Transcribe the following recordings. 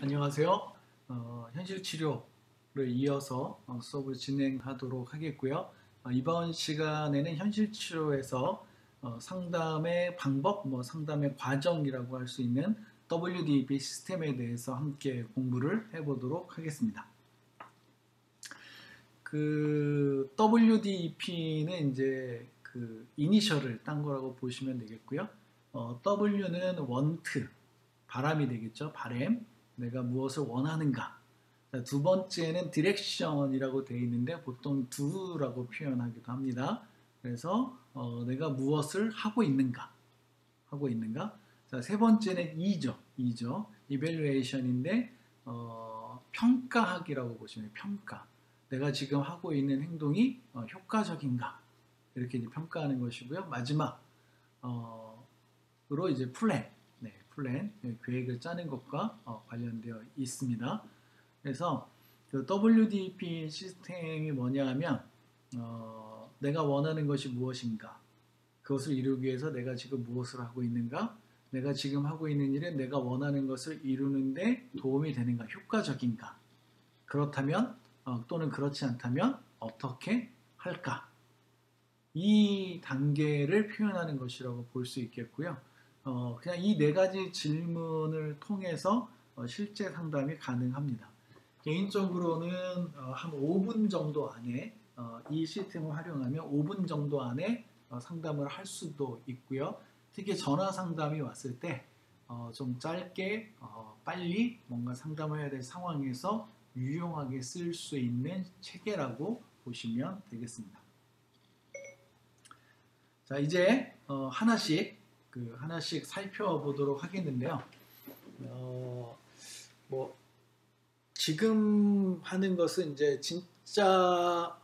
안녕하세요. 현실치료를 이어서 수업을 진행하도록 하겠고요. 이번 시간에는 현실치료에서 상담의 방법, 상담의 과정이라고 할 수 있는 WDEP 시스템에 대해서 함께 공부를 해보도록 하겠습니다. 그 WDEP는 이제 그 이니셜을 딴 거라고 보시면 되겠고요. W는 want, 바람이 되겠죠. 바람. 내가 무엇을 원하는가. 두 번째는 디렉션이라고 되어 있는데 보통 do라고 표현하기도 합니다. 그래서 내가 무엇을 하고 있는가. 자, 세 번째는 E죠. evaluation인데 평가하기라고 보시면 평가. 내가 지금 하고 있는 행동이 효과적인가. 이렇게 이제 평가하는 것이고요. 마지막 으로 이제 플랜, 계획을 짜는 것과 관련되어 있습니다. 그래서 그 WDP 시스템이 뭐냐 하면 내가 원하는 것이 무엇인가, 그것을 이루기 위해서 내가 지금 무엇을 하고 있는가, 내가 지금 하고 있는 일은 내가 원하는 것을 이루는데 도움이 되는가, 효과적인가, 그렇다면 또는 그렇지 않다면 어떻게 할까, 이 단계를 표현하는 것이라고 볼 수 있겠고요. 그냥 이 네 가지 질문을 통해서 실제 상담이 가능합니다. 개인적으로는 한 5분 정도 안에 이 시스템을 활용하면 5분 정도 안에 상담을 할 수도 있고요. 특히 전화 상담이 왔을 때 좀 짧게 빨리 뭔가 상담을 해야 될 상황에서 유용하게 쓸 수 있는 체계라고 보시면 되겠습니다. 자, 이제 하나씩 살펴보도록 하겠는데요. 지금 하는 것은 이제 진짜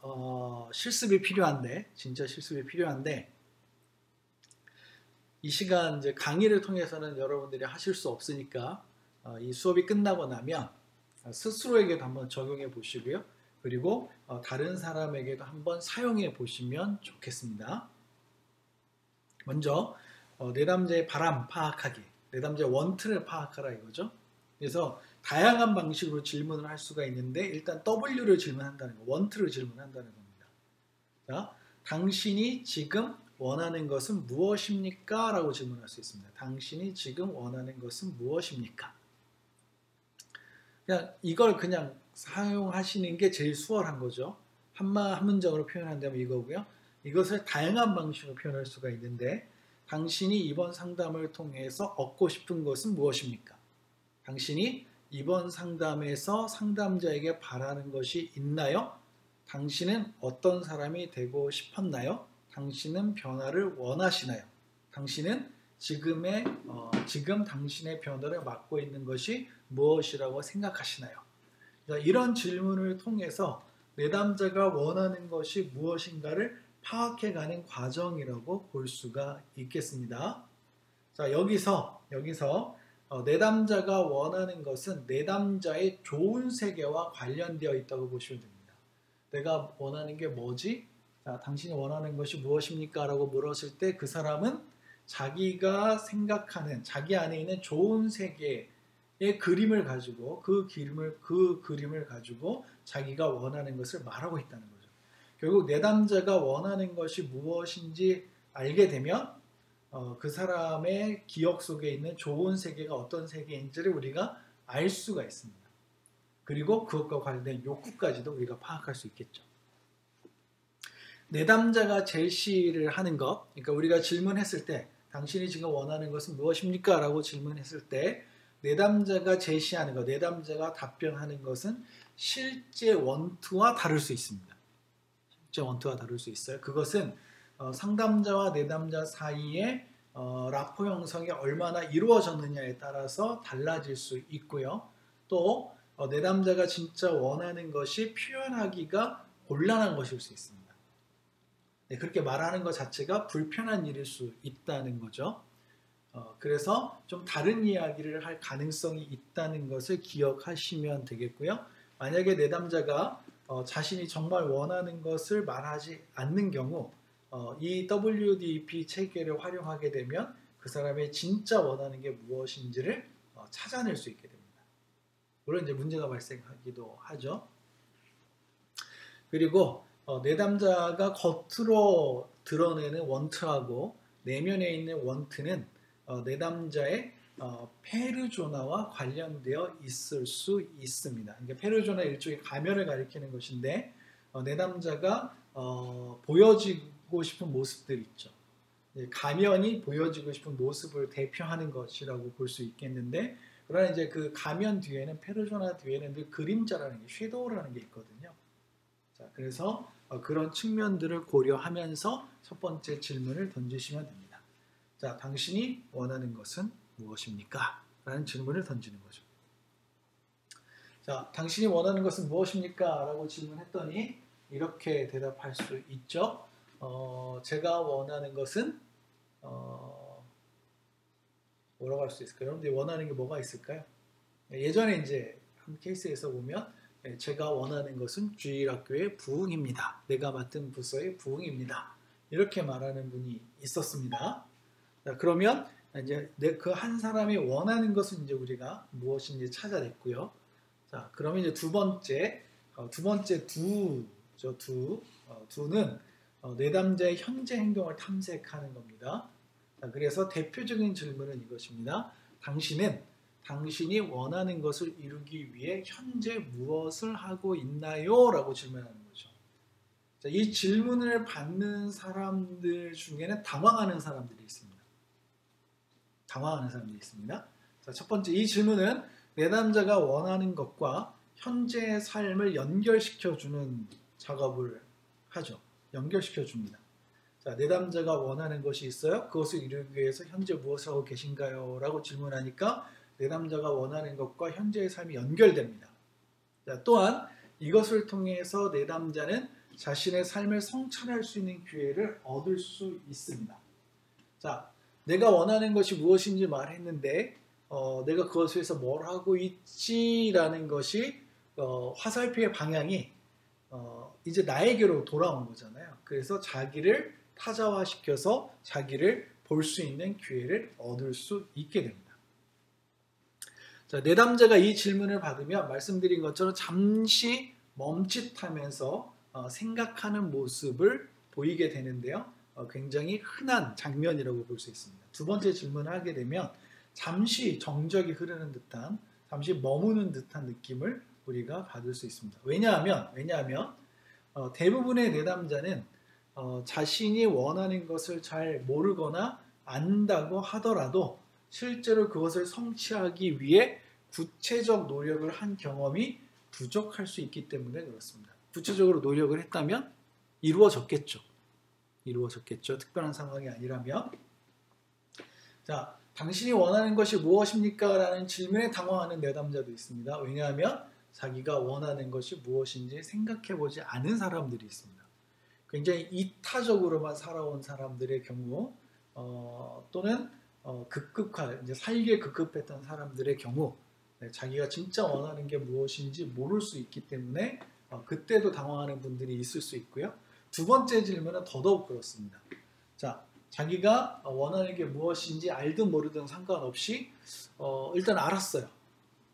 실습이 필요한데, 이 시간 이제 강의를 통해서는 여러분들이 하실 수 없으니까 이 수업이 끝나고 나면 스스로에게도 한번 적용해 보시고요. 그리고 다른 사람에게도 한번 사용해 보시면 좋겠습니다. 먼저 내담자의 바람 파악하기, 내담자의 원트를 파악하라 이거죠. 그래서 다양한 방식으로 질문을 할 수가 있는데 일단 W를 질문한다는 거, 원트를 질문한다는 겁니다. 자, 당신이 지금 원하는 것은 무엇입니까? 라고 질문할 수 있습니다. 당신이 지금 원하는 것은 무엇입니까? 이걸 그냥 사용하시는 게 제일 수월한 거죠. 한 문장으로 표현한다면 이거고요. 이것을 다양한 방식으로 표현할 수가 있는데, 당신이 이번 상담을 통해서 얻고 싶은 것은 무엇입니까? 당신이 이번 상담에서 상담자에게 바라는 것이 있나요? 당신은 어떤 사람이 되고 싶었나요? 당신은 변화를 원하시나요? 당신은 지금 당신의 변화를 맡고 있는 것이 무엇이라고 생각하시나요? 이런 질문을 통해서 내담자가 원하는 것이 무엇인가를 파악해가는 과정이라고 볼 수가 있겠습니다. 자, 여기서 내담자가 원하는 것은 내담자의 좋은 세계와 관련되어 있다고 보시면 됩니다. 내가 원하는 게 뭐지? 자, 당신이 원하는 것이 무엇입니까? 라고 물었을 때 그 사람은 자기가 생각하는 자기 안에 있는 좋은 세계의 그림을 가지고 그 그림을 가지고 자기가 원하는 것을 말하고 있다는 거죠. 결국 내담자가 원하는 것이 무엇인지 알게 되면 그 사람의 기억 속에 있는 좋은 세계가 어떤 세계인지를 우리가 알 수가 있습니다. 그리고 그것과 관련된 욕구까지도 우리가 파악할 수 있겠죠. 내담자가 제시를 하는 것, 그러니까 우리가 질문했을 때 당신이 지금 원하는 것은 무엇입니까? 라고 질문했을 때 내담자가 제시하는 것, 내담자가 답변하는 것은 실제 원투와 다를 수 있습니다. 그것은 상담자와 내담자 사이에 라포 형성이 얼마나 이루어졌느냐에 따라서 달라질 수 있고요. 또 내담자가 진짜 원하는 것이 표현하기가 곤란한 것일 수 있습니다. 네, 그렇게 말하는 것 자체가 불편한 일일 수 있다는 거죠. 그래서 좀 다른 이야기를 할 가능성이 있다는 것을 기억하시면 되겠고요. 만약에 내담자가 자신이 정말 원하는 것을 말하지 않는 경우 이 WDP 체계를 활용하게 되면 그 사람의 진짜 원하는 게 무엇인지를 찾아낼 수 있게 됩니다. 물론 이제 문제가 발생하기도 하죠. 그리고 내담자가 겉으로 드러내는 원트하고 내면에 있는 원트는 내담자의 페르조나와 관련되어 있을 수 있습니다. 그러니까 페르조나 일종의 가면을 가리키는 것인데 내담자가 보여지고 싶은 모습들 있죠. 가면이 보여지고 싶은 모습을 대표하는 것이라고 볼 수 있겠는데, 그러나 이제 그 가면 뒤에는, 페르소나 뒤에는 늘 그림자라는 게, 섀도우라는 게 있거든요. 자, 그래서 그런 측면들을 고려하면서 첫 번째 질문을 던지시면 됩니다. 자, 당신이 원하는 것은 무엇입니까? 라는 질문을 던지는 거죠. 자, 당신이 원하는 것은 무엇입니까? 라고 질문했더니 이렇게 대답할 수 있죠. 제가 원하는 것은 뭐라고 할 수 있을까요? 여러분들이 원하는 게 뭐가 있을까요? 예전에 이제 한 케이스에서 보면 제가 원하는 것은 주일학교의 부흥입니다. 내가 맡은 부서의 부흥입니다. 이렇게 말하는 분이 있었습니다. 자, 그러면 이제 그 한 사람이 원하는 것은 이제 우리가 무엇인지 찾아냈고요. 자, 그러면 이제 두 번째 두는 내담자의 현재 행동을 탐색하는 겁니다. 자, 그래서 대표적인 질문은 이것입니다. 당신이 원하는 것을 이루기 위해 현재 무엇을 하고 있나요? 라고 질문하는 거죠. 자, 이 질문을 받는 사람들 중에는 당황하는 사람들이 있습니다. 자, 첫 번째, 이 질문은 내담자가 원하는 것과 현재의 삶을 연결시켜주는 작업을 하죠. 연결시켜줍니다. 자, 내담자가 원하는 것이 있어요. 그것을 이루기 위해서 현재 무엇을 하고 계신가요? 라고 질문하니까 내담자가 원하는 것과 현재의 삶이 연결됩니다. 자, 또한 이것을 통해서 내담자는 자신의 삶을 성찰할 수 있는 기회를 얻을 수 있습니다. 자, 내가 원하는 것이 무엇인지 말했는데 내가 그것을 위해서 뭘 하고 있지라는 것이 화살표의 방향이 이제 나에게로 돌아온 거잖아요. 그래서 자기를 타자화시켜서 자기를 볼 수 있는 기회를 얻을 수 있게 됩니다. 자, 내담자가 이 질문을 받으면 말씀드린 것처럼 잠시 멈칫하면서 생각하는 모습을 보이게 되는데요. 굉장히 흔한 장면이라고 볼 수 있습니다. 두 번째 질문을 하게 되면 잠시 정적이 흐르는 듯한, 잠시 머무는 듯한 느낌을 우리가 받을 수 있습니다. 왜냐하면 대부분의 내담자는 자신이 원하는 것을 잘 모르거나 안다고 하더라도 실제로 그것을 성취하기 위해 구체적 노력을 한 경험이 부족할 수 있기 때문에 그렇습니다. 구체적으로 노력을 했다면 이루어졌겠죠. 특별한 상황이 아니라면. 자, 당신이 원하는 것이 무엇입니까? 라는 질문에 당황하는 내담자도 있습니다. 왜냐하면 자기가 원하는 것이 무엇인지 생각해보지 않은 사람들이 있습니다. 굉장히 이타적으로만 살아온 사람들의 경우 또는 이제 살기에 급급했던 사람들의 경우 자기가 진짜 원하는 게 무엇인지 모를 수 있기 때문에 그때도 당황하는 분들이 있을 수 있고요. 두 번째 질문은 더더욱 그렇습니다. 자, 자기가 원하는 게 무엇인지 알든 모르든 상관없이 일단 알았어요.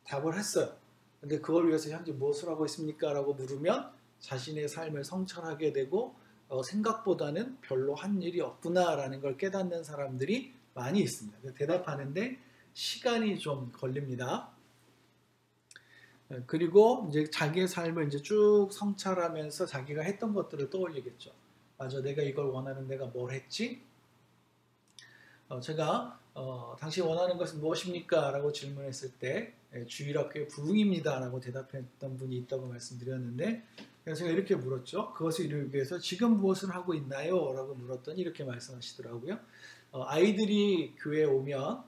답을 했어요. 근데 그걸 위해서 현재 무엇을 하고 있습니까? 라고 물으면 자신의 삶을 성찰하게 되고 생각보다는 별로 한 일이 없구나 라는 걸 깨닫는 사람들이 많이 있습니다. 대답하는데 시간이 좀 걸립니다. 그리고 이제 자기의 삶을 이제 쭉 성찰하면서 자기가 했던 것들을 떠올리겠죠. 맞아, 내가 이걸 원하는 내가 뭘 했지? 제가 당신이 원하는 것은 무엇입니까? 라고 질문했을 때 주일학교의 부흥입니다 라고 대답했던 분이 있다고 말씀드렸는데, 그래서 제가 이렇게 물었죠. 그것을 이루기 위해서 지금 무엇을 하고 있나요? 라고 물었더니 이렇게 말씀하시더라고요. 아이들이 교회에 오면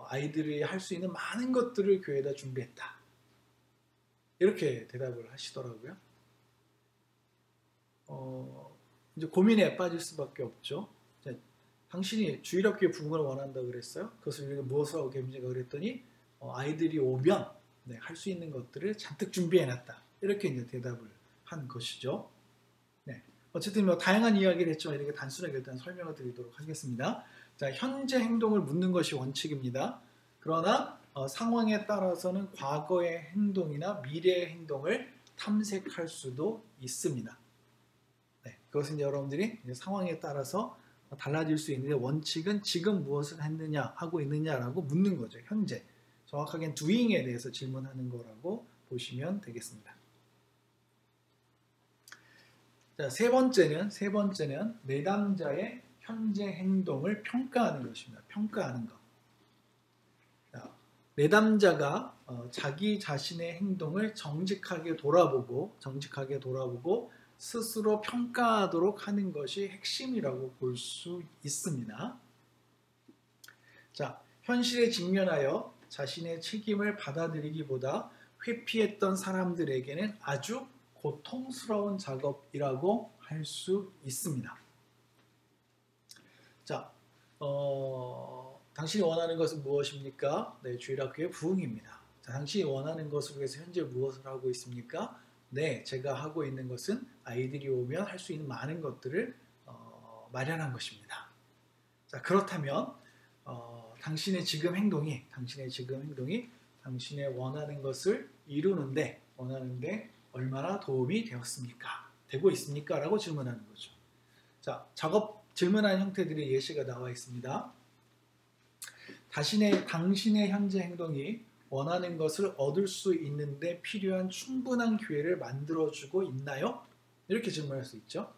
아이들이 할 수 있는 많은 것들을 교회에다 준비했다. 이렇게 대답을 하시더라고요. 이제 고민에 빠질 수밖에 없죠. 당신이 주일학교의 부흥을 원한다고 그랬어요. 그것을 우리가 무엇을 하고 계십니까? 그랬더니 아이들이 오면 할 수 있는 것들을 잔뜩 준비해놨다. 이렇게 이제 대답을 한 것이죠. 네. 어쨌든 다양한 이야기를 했지만 이렇게 단순하게 일단 설명을 드리도록 하겠습니다. 자, 현재 행동을 묻는 것이 원칙입니다. 그러나 상황에 따라서는 과거의 행동이나 미래의 행동을 탐색할 수도 있습니다. 네, 그것은 여러분들이 상황에 따라서 달라질 수 있는데 원칙은 지금 무엇을 했느냐 하고 있느냐라고 묻는 거죠. 현재 정확하게 doing에 대해서 질문하는 거라고 보시면 되겠습니다. 자, 세 번째는 내담자의 현재 행동을 평가하는 것입니다. 평가하는 것. 자, 내담자가 자기 자신의 행동을 정직하게 돌아보고 스스로 평가하도록 하는 것이 핵심이라고 볼 수 있습니다. 자, 현실에 직면하여 자신의 책임을 받아들이기보다 회피했던 사람들에게는 아주 고통스러운 작업이라고 할 수 있습니다. 자, 당신이 원하는 것은 무엇입니까? 네, 주일학교의 부흥입니다. 자, 당신이 원하는 것을 위해서 현재 무엇을 하고 있습니까? 네, 제가 하고 있는 것은 아이들이 오면 할 수 있는 많은 것들을 마련한 것입니다. 자, 그렇다면 당신의 지금 행동이 당신의 원하는 것을 이루는데 얼마나 도움이 되고 있습니까? 라고 질문하는 거죠. 자, 질문하는 형태들의 예시가 나와 있습니다. 당신의 현재 행동이 원하는 것을 얻을 수 있는데 필요한 충분한 기회를 만들어주고 있나요? 이렇게 질문할 수 있죠.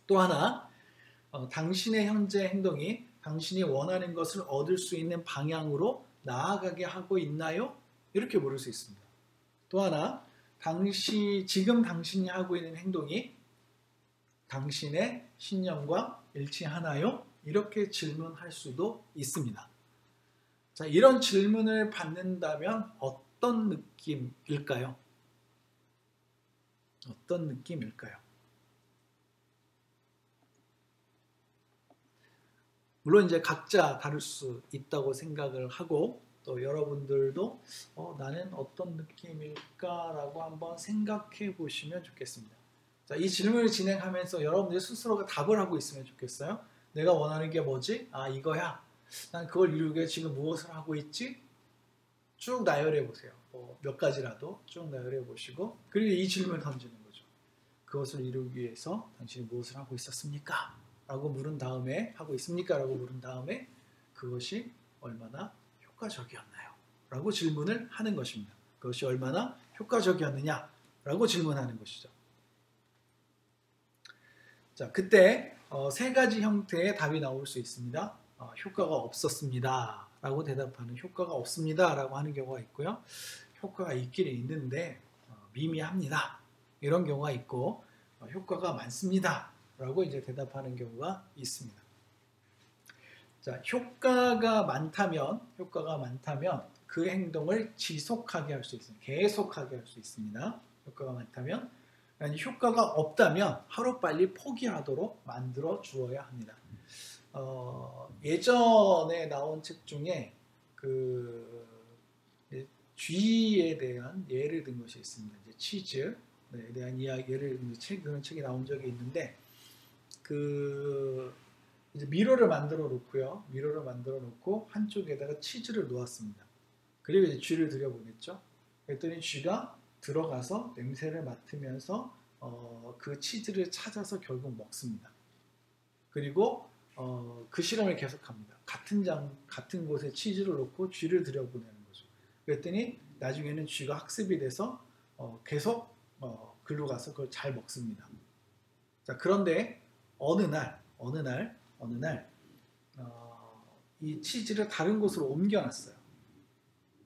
또 하나, 당신의 현재 행동이 당신이 원하는 것을 얻을 수 있는 방향으로 나아가게 하고 있나요? 이렇게 물을 수 있습니다. 또 하나, 지금 당신이 하고 있는 행동이 당신의 신념과 일치하나요? 이렇게 질문할 수도 있습니다. 자, 이런 질문을 받는다면 어떤 느낌일까요? 물론 이제 각자 다를 수 있다고 생각을 하고 또 여러분들도 나는 어떤 느낌일까라고 한번 생각해 보시면 좋겠습니다. 자, 이 질문을 진행하면서 여러분들 스스로가 답을 하고 있으면 좋겠어요. 내가 원하는 게 뭐지? 아, 이거야. 난 그걸 이루기 위해 지금 무엇을 하고 있지? 쭉 나열해 보세요. 몇 가지라도 쭉 나열해 보시고 그리고 이 질문을 던지는 거죠. 그것을 이루기 위해서 당신이 무엇을 하고 있었습니까? 라고 물은 다음에 하고 있습니까? 라고 물은 다음에 그것이 얼마나 효과적이었나요? 라고 질문을 하는 것입니다. 그것이 얼마나 효과적이었느냐? 라고 질문하는 것이죠. 자, 그때 세 가지 형태의 답이 나올 수 있습니다. 효과가 없었습니다. 라고 대답하는 효과가 없습니다. 라고 하는 경우가 있고요. 효과가 있기는 있는데 미미합니다. 이런 경우가 있고 효과가 많습니다. 라고 이제 대답하는 경우가 있습니다. 자, 효과가 많다면 그 행동을 지속하게 할 수 있습니다. 계속하게 할 수 있습니다. 효과가 많다면 효과가 없다면 하루빨리 포기하도록 만들어 주어야 합니다. 예전에 나온 책 중에 쥐에 대한 예를 든 것이 있습니다. 이제 치즈에 대한 예를 든 그런 책이 나온 적이 있는데 이제 미로를 만들어 놓고 한쪽에다가 치즈를 놓았습니다. 그리고 이제 쥐를 들여보냈죠. 그랬더니 쥐가 들어가서 냄새를 맡으면서 그 치즈를 찾아서 결국 먹습니다. 그리고 그 실험을 계속합니다. 같은 곳에 치즈를 놓고 쥐를 들여보내는 거죠. 그랬더니 나중에는 쥐가 학습이 돼서 계속 글로 가서 그걸 잘 먹습니다. 자, 그런데 어느 날 이 치즈를 다른 곳으로 옮겨놨어요.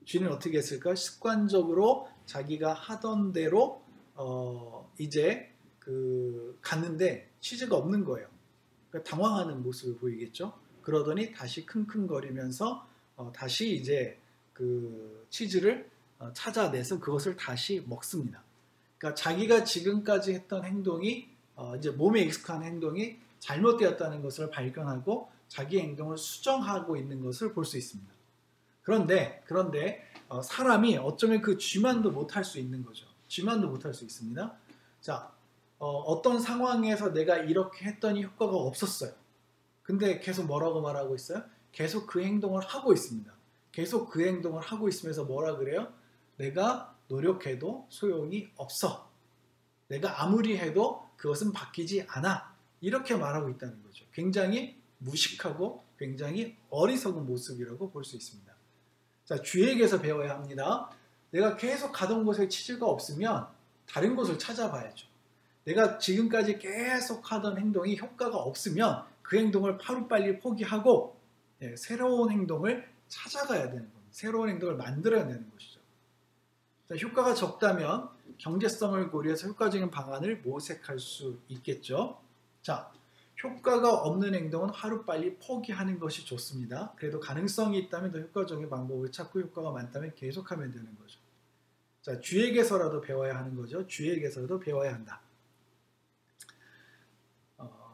쥐는 어떻게 했을까? 습관적으로 자기가 하던 대로 이제 갔는데 치즈가 없는 거예요. 그러니까 당황하는 모습을 보이겠죠. 그러더니 다시 킁킁거리면서 다시 이제 그 치즈를 찾아내서 그것을 다시 먹습니다. 그러니까 자기가 지금까지 했던 행동이 이제 몸에 익숙한 행동이 잘못되었다는 것을 발견하고 자기 행동을 수정하고 있는 것을 볼 수 있습니다. 그런데 사람이 어쩌면 그 쥐만도 못할 수 있는 거죠. 쥐만도 못할 수 있습니다. 자, 어떤 상황에서 내가 이렇게 했더니 효과가 없었어요. 근데 계속 뭐라고 말하고 있어요? 계속 그 행동을 하고 있습니다. 계속 그 행동을 하고 있으면서 뭐라 그래요? 내가 노력해도 소용이 없어. 내가 아무리 해도 그것은 바뀌지 않아. 이렇게 말하고 있다는 거죠. 굉장히 무식하고 굉장히 어리석은 모습이라고 볼 수 있습니다. 자, 쥐에게서 배워야 합니다. 내가 계속 가던 곳에 치즈가 없으면 다른 곳을 찾아봐야죠. 내가 지금까지 계속 하던 행동이 효과가 없으면 그 행동을 하루빨리 포기하고 새로운 행동을 찾아가야 되는 겁니다. 새로운 행동을 만들어야 되는 것이죠. 자, 효과가 적다면 경제성을 고려해서 효과적인 방안을 모색할 수 있겠죠. 자, 효과가 없는 행동은 하루빨리 포기하는 것이 좋습니다. 그래도 가능성이 있다면 더 효과적인 방법을 찾고 효과가 많다면 계속하면 되는 거죠. 자, 쥐에게서라도 배워야 하는 거죠. 쥐에게서라도 배워야 한다.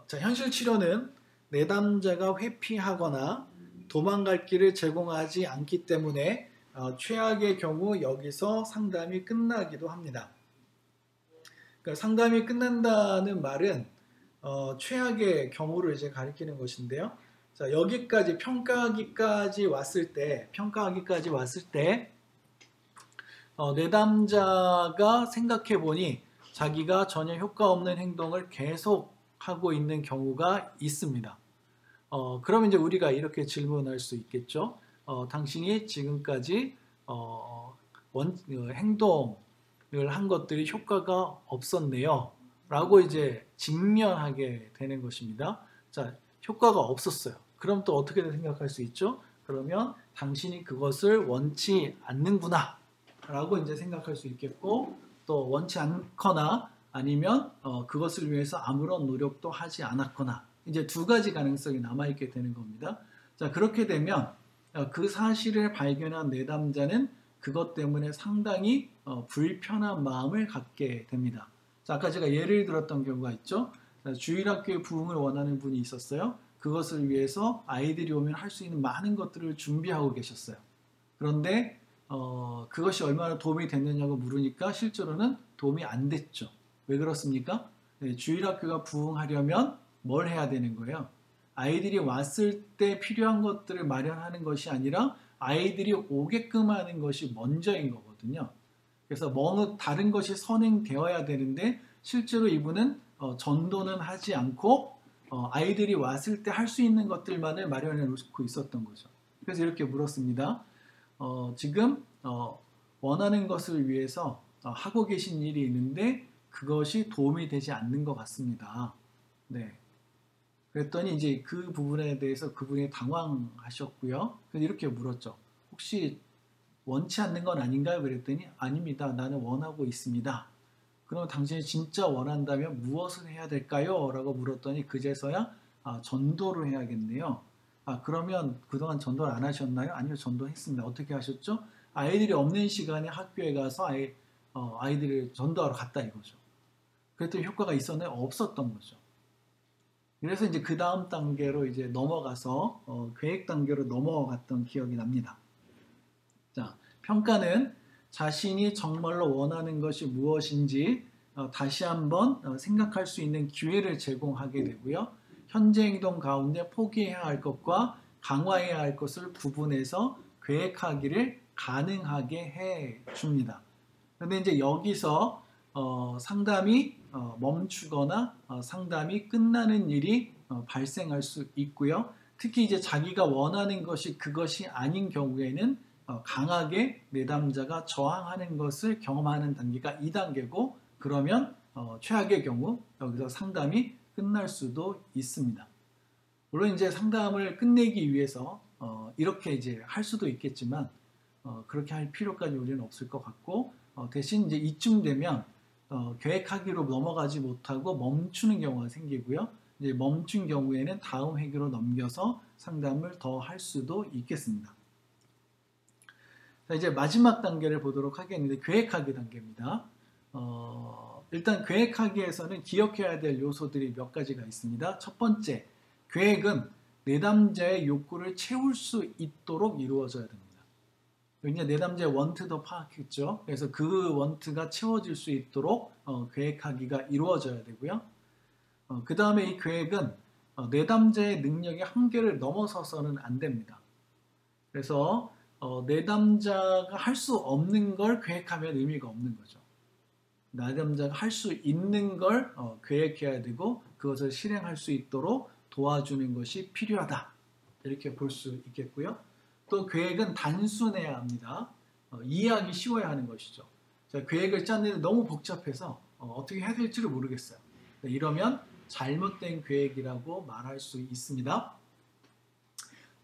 자, 현실 치료는 내담자가 회피하거나 도망갈 길을 제공하지 않기 때문에 최악의 경우 여기서 상담이 끝나기도 합니다. 그러니까 상담이 끝난다는 말은 최악의 경우를 이제 가리키는 것인데요. 자, 여기까지 평가하기까지 왔을 때 내담자가 생각해 보니 자기가 전혀 효과 없는 행동을 계속 하고 있는 경우가 있습니다. 그러면 이제 우리가 이렇게 질문할 수 있겠죠. 당신이 지금까지 행동을 한 것들이 효과가 없었네요. 라고 이제 직면하게 되는 것입니다. 자, 효과가 없었어요. 그럼 또 어떻게 생각할 수 있죠? 그러면 당신이 그것을 원치 않는구나. 라고 이제 생각할 수 있겠고, 또 원치 않거나 아니면 그것을 위해서 아무런 노력도 하지 않았거나, 이제 두 가지 가능성이 남아있게 되는 겁니다. 자, 그렇게 되면 그 사실을 발견한 내담자는 그것 때문에 상당히 불편한 마음을 갖게 됩니다. 자, 아까 제가 예를 들었던 경우가 있죠. 주일학교에 부흥을 원하는 분이 있었어요. 그것을 위해서 아이들이 오면 할 수 있는 많은 것들을 준비하고 계셨어요. 그런데 그것이 얼마나 도움이 됐느냐고 물으니까 실제로는 도움이 안 됐죠. 왜 그렇습니까? 네, 주일학교가 부흥하려면 뭘 해야 되는 거예요? 아이들이 왔을 때 필요한 것들을 마련하는 것이 아니라 아이들이 오게끔 하는 것이 먼저인 거거든요. 그래서 다른 것이 선행되어야 되는데 실제로 이분은 전도는 하지 않고 아이들이 왔을 때 할 수 있는 것들만을 마련해 놓고 있었던 거죠. 그래서 이렇게 물었습니다. 지금 원하는 것을 위해서 하고 계신 일이 있는데 그것이 도움이 되지 않는 것 같습니다. 네. 그랬더니 이제 그 부분에 대해서 그분이 당황하셨고요. 그래서 이렇게 물었죠. 혹시 원치 않는 건 아닌가요? 그랬더니 아닙니다. 나는 원하고 있습니다. 그럼 당신이 진짜 원한다면 무엇을 해야 될까요? 라고 물었더니 그제서야 전도를 해야겠네요. 그러면 그동안 전도를 안 하셨나요? 아니요, 전도했습니다. 어떻게 하셨죠? 아이들이 없는 시간에 학교에 가서 아이들을 전도하러 갔다 이거죠. 그랬더니 효과가 있었나요? 없었던 거죠. 그래서 이제 그 다음 단계로 이제 넘어가서 계획 단계로 넘어갔던 기억이 납니다. 자, 평가는 자신이 정말로 원하는 것이 무엇인지 다시 한번 생각할 수 있는 기회를 제공하게 되고요. 현재 행동 가운데 포기해야 할 것과 강화해야 할 것을 구분해서 계획하기를 가능하게 해 줍니다. 그런데 이제 여기서 상담이 멈추거나 상담이 끝나는 일이 발생할 수 있고요. 특히 이제 자기가 원하는 것이 그것이 아닌 경우에는 강하게 내담자가 저항하는 것을 경험하는 단계가 2단계고 그러면 최악의 경우 여기서 상담이 끝날 수도 있습니다. 물론 이제 상담을 끝내기 위해서 이렇게 이제 할 수도 있겠지만 그렇게 할 필요까지 우리는 없을 것 같고 대신 이제 이쯤 되면 계획하기로 넘어가지 못하고 멈추는 경우가 생기고요. 이제 멈춘 경우에는 다음 회기로 넘겨서 상담을 더 할 수도 있겠습니다. 자, 이제 마지막 단계를 보도록 하겠는데 계획하기 단계입니다. 일단 계획하기에서는 기억해야 될 요소들이 몇 가지가 있습니다. 첫 번째, 계획은 내담자의 욕구를 채울 수 있도록 이루어져야 됩니다. 이제 내담자의 원트도 파악했죠. 그래서 그 원트가 채워질 수 있도록 계획하기가 이루어져야 되고요. 그 다음에 이 계획은 내담자의 능력의 한계를 넘어서서는 안 됩니다. 그래서 내담자가 할 수 없는 걸 계획하면 의미가 없는 거죠. 내담자가 할 수 있는 걸 계획해야 되고 그것을 실행할 수 있도록 도와주는 것이 필요하다. 이렇게 볼 수 있겠고요. 또 계획은 단순해야 합니다. 이해하기 쉬워야 하는 것이죠. 자, 계획을 짰는데 너무 복잡해서 어떻게 해야 될지를 모르겠어요. 이러면 잘못된 계획이라고 말할 수 있습니다.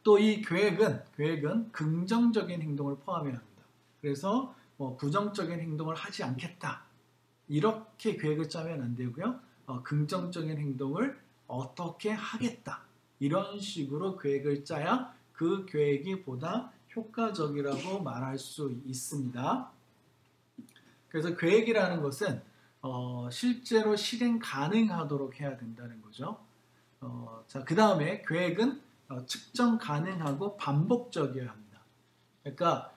또 이 계획은 긍정적인 행동을 포함해야 합니다. 그래서 부정적인 행동을 하지 않겠다. 이렇게 계획을 짜면 안 되고요. 긍정적인 행동을 어떻게 하겠다. 이런 식으로 계획을 짜야 그 계획이 보다 효과적이라고 말할 수 있습니다. 그래서 계획이라는 것은 실제로 실행 가능하도록 해야 된다는 거죠. 자, 그 다음에 계획은 측정 가능하고 반복적이어야 합니다. 그러니까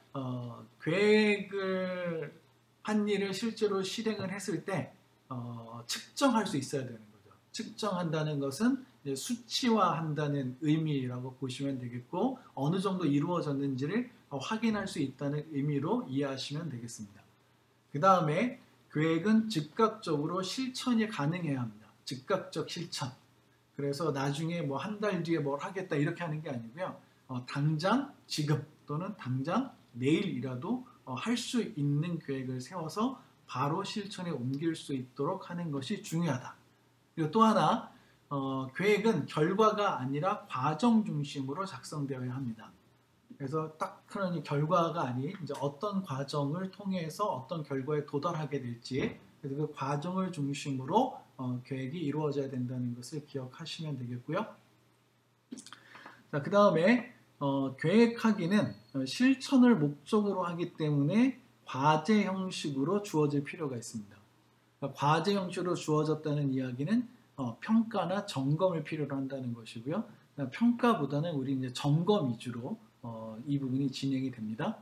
계획을 한 일을 실제로 실행을 했을 때 측정할 수 있어야 되는 거죠. 측정한다는 것은 수치화한다는 의미라고 보시면 되겠고 어느 정도 이루어졌는지를 확인할 수 있다는 의미로 이해하시면 되겠습니다. 그 다음에 계획은 즉각적으로 실천이 가능해야 합니다. 즉각적 실천. 그래서 나중에 뭐 한 달 뒤에 뭘 하겠다 이렇게 하는 게 아니고요. 당장 지금 또는 당장 내일이라도 할 수 있는 계획을 세워서 바로 실천에 옮길 수 있도록 하는 것이 중요하다. 그리고 또 하나 계획은 결과가 아니라 과정 중심으로 작성되어야 합니다. 그래서 딱 그러니 결과가 아닌 이제 어떤 과정을 통해서 어떤 결과에 도달하게 될지 그래서 그 과정을 중심으로 계획이 이루어져야 된다는 것을 기억하시면 되겠고요. 자, 그 다음에 계획하기는 실천을 목적으로 하기 때문에 과제 형식으로 주어질 필요가 있습니다. 그러니까 과제 형식으로 주어졌다는 이야기는 평가나 점검을 필요로 한다는 것이고요. 평가보다는 우리 이제 점검 위주로 이 부분이 진행이 됩니다.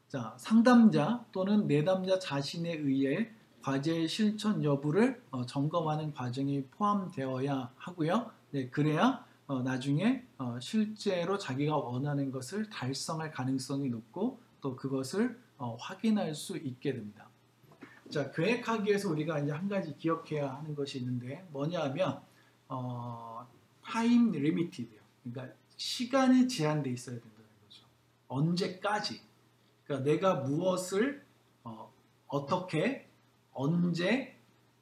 자, 상담자 또는 내담자 자신에 의해 과제의 실천 여부를 점검하는 과정이 포함되어야 하고요. 네, 그래야 나중에 실제로 자기가 원하는 것을 달성할 가능성이 높고 또 그것을 확인할 수 있게 됩니다. 자, 계획하기 위해서 우리가 이제 한 가지 기억해야 하는 것이 있는데 뭐냐면 타임 리미티드요. 그러니까 시간이 제한돼 있어야 된다는 거죠. 언제까지? 그러니까 내가 무엇을 어떻게 언제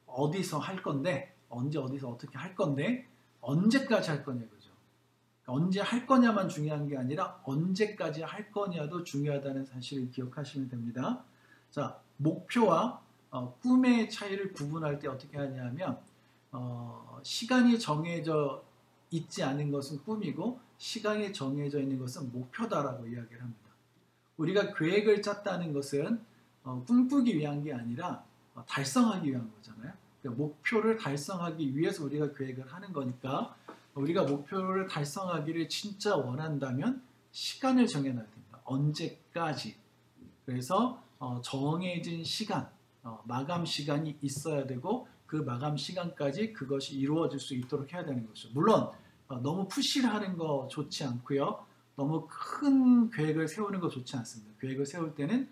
어디서 할 건데 언제 어디서 어떻게 할 건데 언제까지 할 거냐 그죠. 그러니까 언제 할 거냐만 중요한 게 아니라 언제까지 할 거냐도 중요하다는 사실을 기억하시면 됩니다. 자, 목표와 꿈의 차이를 구분할 때 어떻게 하냐면 시간이 정해져 있지 않은 것은 꿈이고 시간이 정해져 있는 것은 목표다라고 이야기를 합니다. 우리가 계획을 짰다는 것은 꿈꾸기 위한 게 아니라 달성하기 위한 거잖아요. 그러니까 목표를 달성하기 위해서 우리가 계획을 하는 거니까 우리가 목표를 달성하기를 진짜 원한다면 시간을 정해놔야 됩니다. 언제까지. 그래서 정해진 시간, 마감 시간이 있어야 되고 그 마감 시간까지 그것이 이루어질 수 있도록 해야 되는 거죠. 물론 너무 푸시를 하는 거 좋지 않고요. 너무 큰 계획을 세우는 거 좋지 않습니다. 계획을 세울 때는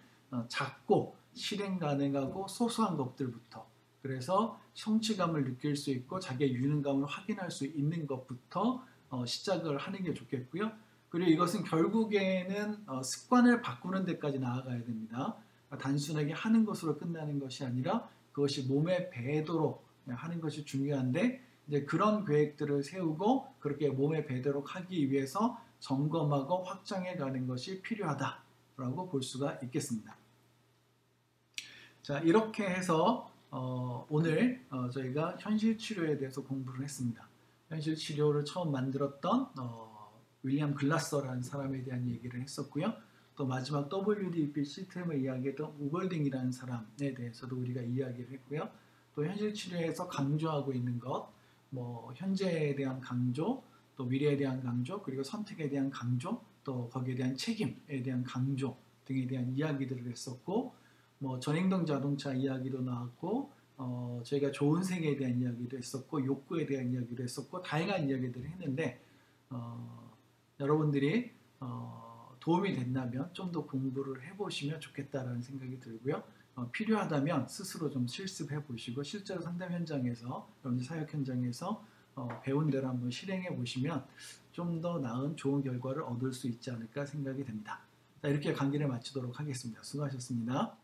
작고 실행 가능하고 소소한 것들부터 그래서 성취감을 느낄 수 있고 자기의 유능감을 확인할 수 있는 것부터 시작을 하는 게 좋겠고요. 그리고 이것은 결국에는 습관을 바꾸는 데까지 나아가야 됩니다. 단순하게 하는 것으로 끝나는 것이 아니라 그것이 몸에 배도록 하는 것이 중요한데 이제 그런 계획들을 세우고 그렇게 몸에 배도록 하기 위해서 점검하고 확장해 가는 것이 필요하다라고 볼 수가 있겠습니다. 자, 이렇게 해서 오늘 저희가 현실 치료에 대해서 공부를 했습니다. 현실 치료를 처음 만들었던 윌리엄 글라서라는 사람에 대한 얘기를 했었고요. 또 마지막 WDP 시스템을 이야기했던 우벌딩이라는 사람에 대해서도 우리가 이야기를 했고요. 또 현실 치료에서 강조하고 있는 것, 뭐 현재에 대한 강조, 또 미래에 대한 강조, 그리고 선택에 대한 강조, 또 거기에 대한 책임에 대한 강조 등에 대한 이야기들을 했었고, 뭐 전행동 자동차 이야기도 나왔고, 저희가 좋은 세계에 대한 이야기도 했었고, 욕구에 대한 이야기도 했었고, 다양한 이야기들을 했는데 여러분들이 도움이 된다면 좀 더 공부를 해보시면 좋겠다라는 생각이 들고요. 필요하다면 스스로 좀 실습해 보시고 실제로 상담 현장에서 여러분들 사역 현장에서 배운 대로 한번 실행해 보시면 좀 더 나은 좋은 결과를 얻을 수 있지 않을까 생각이 됩니다. 자, 이렇게 강의를 마치도록 하겠습니다. 수고하셨습니다.